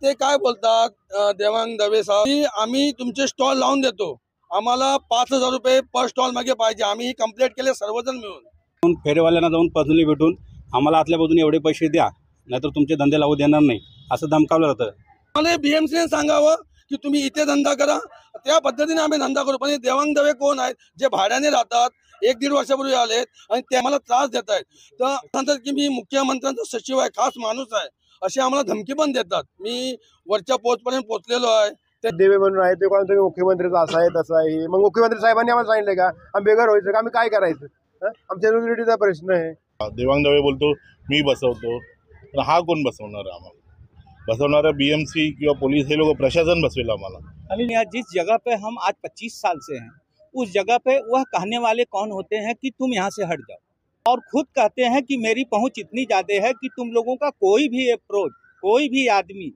ते काय बोलतात देवांग दवे साहेब की आम्ही तुमचे स्टॉल लावून देतो, आम्हाला 5,000 रुपये पर स्टॉल मागे पाहिजे। आम्ही ही कंप्लेंट केले सर्वजण मिळून। फेरीवाल्यांना जाऊन पर्सनली भेटून आम्हाला आतल्या बाजूने एवढे पैसे द्या, नाहीतर तुमचे धंदे लावू देणार नाही असं धमकावलं जातं। मला बीएमसीने सांगावं की तुम्ही इथे धंदा करा, त्या पद्धतीने आम्ही धंदा करू। पण देवांग दवे कोण आहेत जे भाड्याने राहतात, 1-1.5 वर्षापूर्वी आलेत आणि ते आम्हाला त्रास देत आहेत। तर सांगतात की मी मुख्यमंत्र्यांचा सचिव आहे, खास माणूस आहे, अशी आम्हाला धमकी पण देतात। मी वरच्या पोस्टपर्यंत पोहोचलेलो आहे। ते देवे म्हणून आहे ते कोण तुम्ही मुख्यमंत्रीचा असा आहे तसा आहे। मग मुख्यमंत्री साहेबांनी आम्हाला सांगितलं का आम्ही बेघर व्हायचं का, आम्ही काय करायचं? आमच्या रोजीरोटीचा प्रश्न आहे। देवांग दवे बोलतो मी बसवतो, पण हा कोण बसवणार आहे? आम्हाला बसवणारा बीएमसी किंवा पोलीस हे लोग प्रशासन बसवेल आम्हाला। जिस जगह पे हम आज 25 साल से हैं, उस जगह पे वह कहने वाले कौन होते हैं कि तुम यहाँ से हट जाओ, और खुद कहते हैं कि मेरी पहुँच इतनी ज़्यादा है कि तुम लोगों का कोई भी अप्रोच, कोई भी आदमी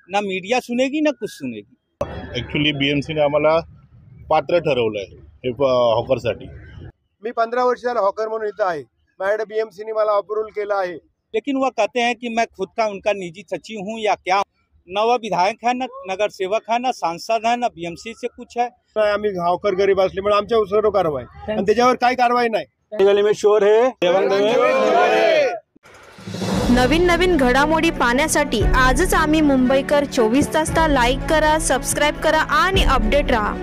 ना मीडिया सुनेगी ना कुछ सुनेगी। ऍक्च्युली बीएमसीने आम्हाला पात्र ठरवलंय हे हॉकरसाठी। मी 15 वर्ष झालं हॉकर म्हणून इथं आहे, माझ्याकडे बीएमसीने मला अप्रूव्हल केलं आहे। लेकिन वह कहते हैं कि मैं खुद का उनका निजी सचिव हूँ या क्या। न वह विधायक है, न नगर सेवक है, न सांसद है, न बीएमसी से कुछ है। आम्ही हॉकर गरीब असल्यामुळे आमच्या सर्व कारवाई आणि त्याच्यावर काही कारवाई नाही। गली में शोर है, देवांग दवे। नवीन नवीन घडामोडी पाहण्यासाठी आजच आम्ही मुंबईकर 24 तासला लाईक करा, सबस्क्राईब करा आणि अपडेट रहा।